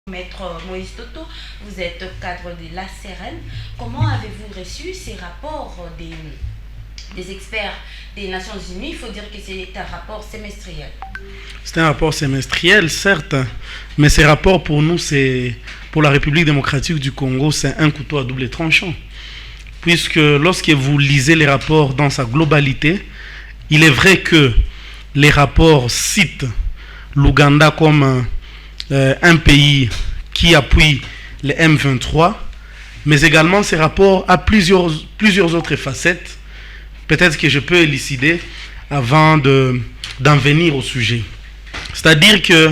Maître Moïse Toto, vous êtes cadre de la CEREN. Comment avez-vous reçu ces rapports des experts des Nations Unies? Il faut dire que c'est un rapport semestriel. C'est un rapport semestriel, certes, mais ces rapports pour nous, pour la République démocratique du Congo, c'est un couteau à double tranchant. Puisque lorsque vous lisez les rapports dans sa globalité, il est vrai que les rapports citent l'Ouganda comme un pays qui appuie les M23, mais également ces rapports à plusieurs autres facettes, peut-être que je peux élucider avant d'en venir au sujet. C'est-à-dire que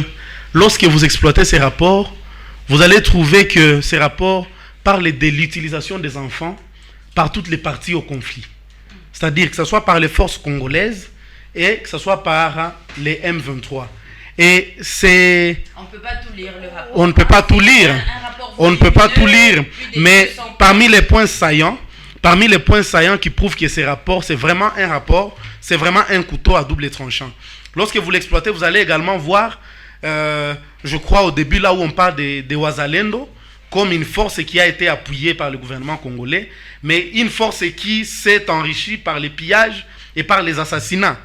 lorsque vous exploitez ces rapports, vous allez trouver que ces rapports parlent de l'utilisation des enfants par toutes les parties au conflit. C'est-à-dire que ce soit par les forces congolaises et que ce soit par les M23. Et c'est... On ne peut pas tout lire le rapport. On ne peut pas tout lire. On ne peut pas tout lire. Mais parmi les points saillants qui prouvent que ces rapports, c'est vraiment un rapport, c'est vraiment un couteau à double tranchant. Lorsque vous l'exploitez, vous allez également voir, je crois au début là où on parle de Wazalendo, comme une force qui a été appuyée par le gouvernement congolais, mais une force qui s'est enrichie par les pillages et par les assassinats.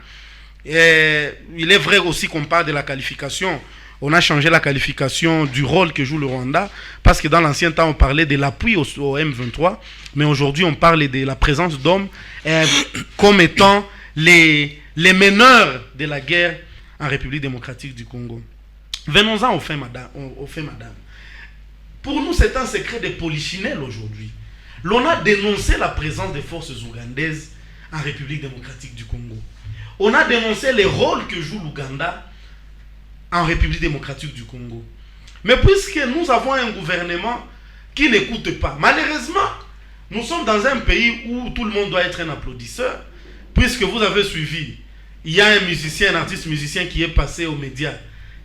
Et il est vrai aussi qu'on parle de la qualification. On a changé la qualification du rôle que joue le Rwanda, parce que dans l'ancien temps, on parlait de l'appui au M23, mais aujourd'hui, on parle de la présence d'hommes comme étant les meneurs de la guerre en République démocratique du Congo. Venons-en au fait, madame. Pour nous, c'est un secret de polichinelle aujourd'hui. L'on a dénoncé la présence des forces ougandaises en République démocratique du Congo. On a dénoncé les rôles que joue l'Ouganda en République démocratique du Congo. Mais puisque nous avons un gouvernement qui n'écoute pas, malheureusement, nous sommes dans un pays où tout le monde doit être un applaudisseur, puisque vous avez suivi, il y a un artiste musicien qui est passé aux médias,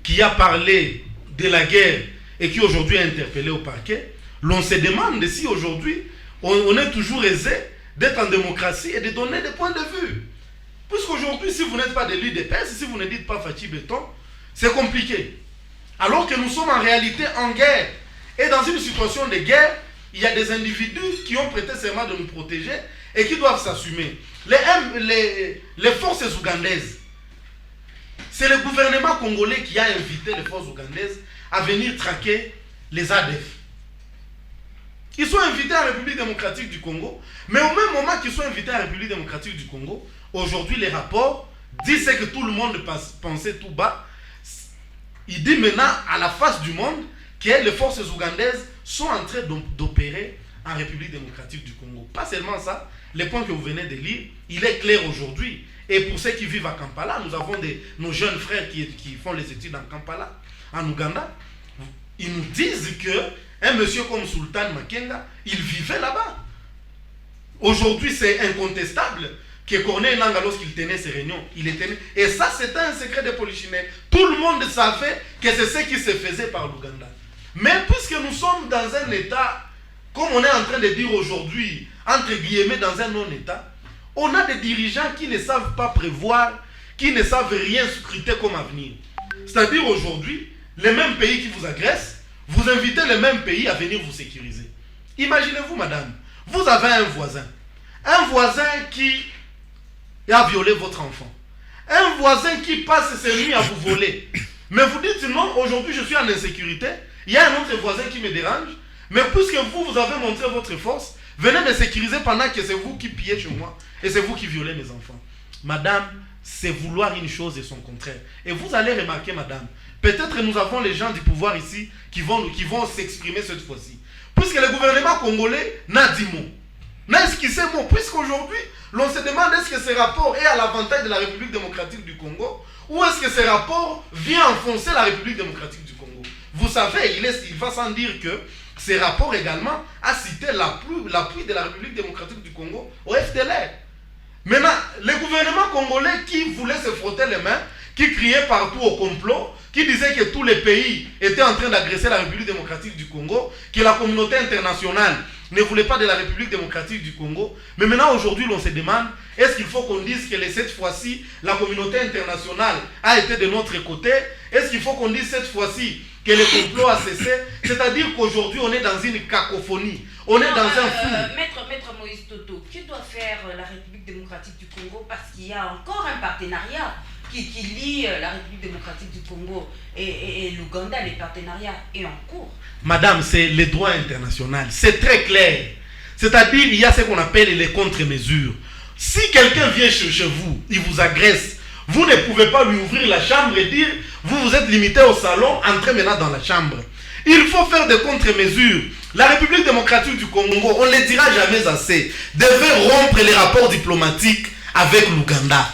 qui a parlé de la guerre et qui aujourd'hui est interpellé au parquet. L'on se demande si aujourd'hui, on est toujours aisé d'être en démocratie et de donner des points de vue. Puisqu'aujourd'hui, si vous n'êtes pas de l'UDPS, si vous ne dites pas Fachi Béton, c'est compliqué. Alors que nous sommes en réalité en guerre. Et dans une situation de guerre, il y a des individus qui ont prêté serment de nous protéger et qui doivent s'assumer. Les forces ougandaises, c'est le gouvernement congolais qui a invité les forces ougandaises à venir traquer les ADF. Ils sont invités à la République démocratique du Congo, mais au même moment qu'ils sont invités à la République démocratique du Congo, aujourd'hui les rapports disent que tout le monde pensait tout bas. Il dit maintenant à la face du monde que les forces ougandaises sont en train d'opérer en République démocratique du Congo. Pas seulement ça, les points que vous venez de lire, il est clair aujourd'hui. Et pour ceux qui vivent à Kampala, nous avons nos jeunes frères qui font les études en Kampala, en Ouganda. Ils nous disent qu'un monsieur comme Sultan Makenga, il vivait là-bas. Aujourd'hui, c'est incontestable que Corneille Nangaa, lorsqu'il tenait ses réunions, il était... Et ça, c'était un secret de polichinelle. Tout le monde savait que c'est ce qui se faisait par l'Ouganda. Mais puisque nous sommes dans un état, comme on est en train de dire aujourd'hui, entre guillemets, dans un non-état, on a des dirigeants qui ne savent pas prévoir, qui ne savent rien scruter comme avenir. C'est-à-dire aujourd'hui, les mêmes pays qui vous agressent, vous invitez les mêmes pays à venir vous sécuriser. Imaginez-vous, madame, vous avez un voisin qui a violé votre enfant, un voisin qui passe ses nuits à vous voler. Mais vous dites non, aujourd'hui je suis en insécurité, il y a un autre voisin qui me dérange, mais puisque vous avez montré votre force, venez me sécuriser pendant que c'est vous qui pillez chez moi et c'est vous qui violez mes enfants. Madame, c'est vouloir une chose et son contraire. Et vous allez remarquer, madame, peut-être nous avons les gens du pouvoir ici qui vont s'exprimer cette fois-ci. Puisque le gouvernement congolais n'a dit mot, n'a esquissé mot, puisqu'aujourd'hui, l'on se demande est-ce que ce rapport est à l'avantage de la République démocratique du Congo ou est-ce que ce rapport vient enfoncer la République démocratique du Congo. Vous savez, il va sans dire que ce rapport également a cité l'appui de la République démocratique du Congo au FDLR. Maintenant, le gouvernement congolais qui voulait se frotter les mains, qui criait partout au complot, qui disait que tous les pays étaient en train d'agresser la République démocratique du Congo, que la communauté internationale ne voulait pas de la République démocratique du Congo. Mais maintenant, aujourd'hui, l'on se demande, est-ce qu'il faut qu'on dise que cette fois-ci, la communauté internationale a été de notre côté? Est-ce qu'il faut qu'on dise cette fois-ci que le complot a cessé? C'est-à-dire qu'aujourd'hui, on est dans une cacophonie. On est dans un flou. Maître Moïse Toto, que doit faire la République démocratique du Congo? Parce qu'il y a encore un partenariat qui lie la République démocratique du Congo et l'Ouganda. Les partenariats est en cours. Madame, c'est le droit international. C'est très clair. C'est-à-dire, il y a ce qu'on appelle les contre-mesures. Si quelqu'un vient chez vous, il vous agresse, vous ne pouvez pas lui ouvrir la chambre et dire, vous êtes limité au salon, entrez maintenant dans la chambre. Il faut faire des contre-mesures. La République démocratique du Congo, on ne le dira jamais assez, devait rompre les rapports diplomatiques avec l'Ouganda.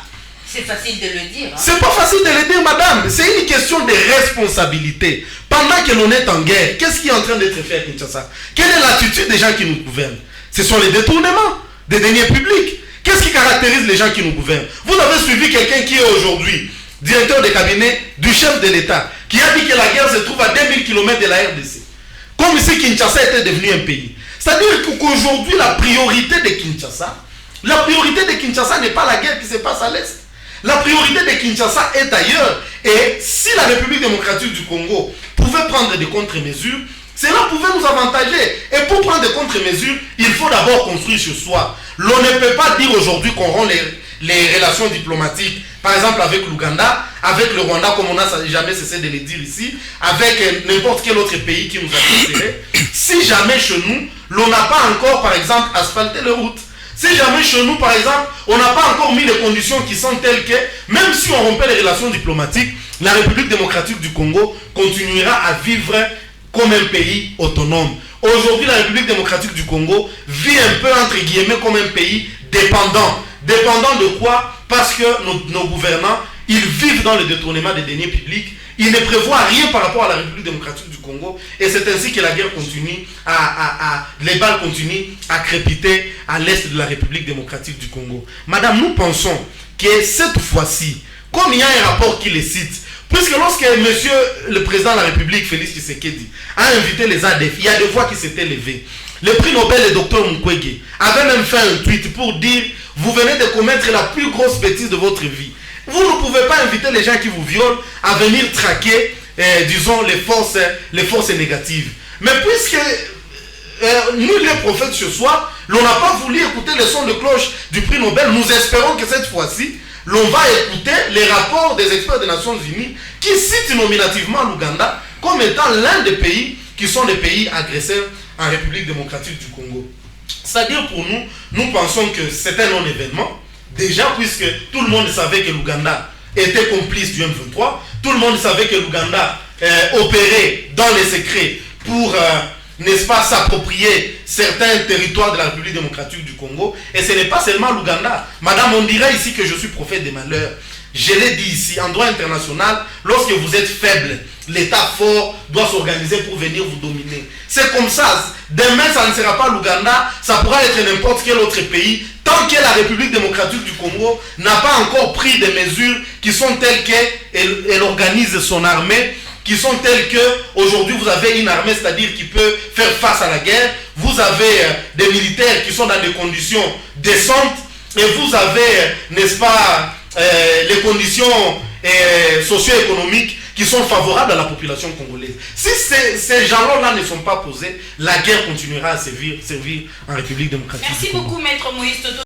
C'est facile de le dire. Hein? C'est pas facile de le dire, madame. C'est une question de responsabilité. Pendant que l'on est en guerre, qu'est-ce qui est en train d'être fait à Kinshasa? Quelle est l'attitude des gens qui nous gouvernent? Ce sont les détournements des deniers publics. Qu'est-ce qui caractérise les gens qui nous gouvernent? Vous avez suivi quelqu'un qui est aujourd'hui directeur de cabinet du chef de l'État, qui a dit que la guerre se trouve à 2000 km de la RDC. Comme si Kinshasa était devenu un pays. C'est-à-dire qu'aujourd'hui, la priorité de Kinshasa n'est pas la guerre qui se passe à l'Est. La priorité de Kinshasa est ailleurs. Et si la République démocratique du Congo pouvait prendre des contre-mesures, cela pouvait nous avantager. Et pour prendre des contre-mesures, il faut d'abord construire chez soi. L'on ne peut pas dire aujourd'hui qu'on rompt les relations diplomatiques, par exemple avec l'Ouganda, avec le Rwanda, comme on n'a jamais cessé de le dire ici, avec n'importe quel autre pays qui nous a précédés. Si jamais chez nous, l'on n'a pas encore, par exemple, asphalté les routes, si jamais chez nous, par exemple, on n'a pas encore mis les conditions qui sont telles que, même si on rompait les relations diplomatiques, la République démocratique du Congo continuera à vivre comme un pays autonome. Aujourd'hui, la République démocratique du Congo vit un peu, entre guillemets, comme un pays dépendant. Dépendant de quoi? Parce que nos gouvernants, ils vivent dans le détournement des deniers publics. Ils ne prévoient rien par rapport à la République démocratique du Congo. Et c'est ainsi que la guerre continue, les balles continuent à crépiter à l'est de la République démocratique du Congo. Madame, nous pensons que cette fois-ci, comme il y a un rapport qui les cite, puisque lorsque monsieur le président de la République, Félix Tshisekedi, a invité les ADF, il y a des voix qui s'étaient levées. Le prix Nobel, le docteur Mukwege, avait même fait un tweet pour dire « Vous venez de commettre la plus grosse bêtise de votre vie. Vous ne pouvez pas inviter les gens qui vous violent à venir traquer, disons, les forces négatives. » Mais puisque nul n'est prophète ce soir, l'on n'a pas voulu écouter le son de cloche du prix Nobel. Nous espérons que cette fois-ci, l'on va écouter les rapports des experts des Nations Unies qui citent nominativement l'Ouganda comme étant l'un des pays qui sont des pays agresseurs en République démocratique du Congo. C'est-à-dire pour nous, nous pensons que c'est un non-événement. Déjà, puisque tout le monde savait que l'Ouganda était complice du M23, tout le monde savait que l'Ouganda opérait dans les secrets pour, n'est-ce pas, s'approprier certains territoires de la République démocratique du Congo. Et ce n'est pas seulement l'Ouganda. Madame, on dirait ici que je suis prophète des malheurs. Je l'ai dit ici, en droit international, lorsque vous êtes faible, l'État fort doit s'organiser pour venir vous dominer. C'est comme ça. Demain, ça ne sera pas l'Ouganda, ça pourra être n'importe quel autre pays, tant que la République démocratique du Congo n'a pas encore pris des mesures qui sont telles qu'elle organise son armée, qui sont telles que aujourd'hui vous avez une armée, c'est-à-dire qui peut faire face à la guerre, vous avez des militaires qui sont dans des conditions décentes, et vous avez, n'est-ce pas, les conditions socio-économiques qui sont favorables à la population congolaise. Si ces jalons-là ne sont pas posés, la guerre continuera à servir en République démocratique. Merci beaucoup, Maître Moïse Toto.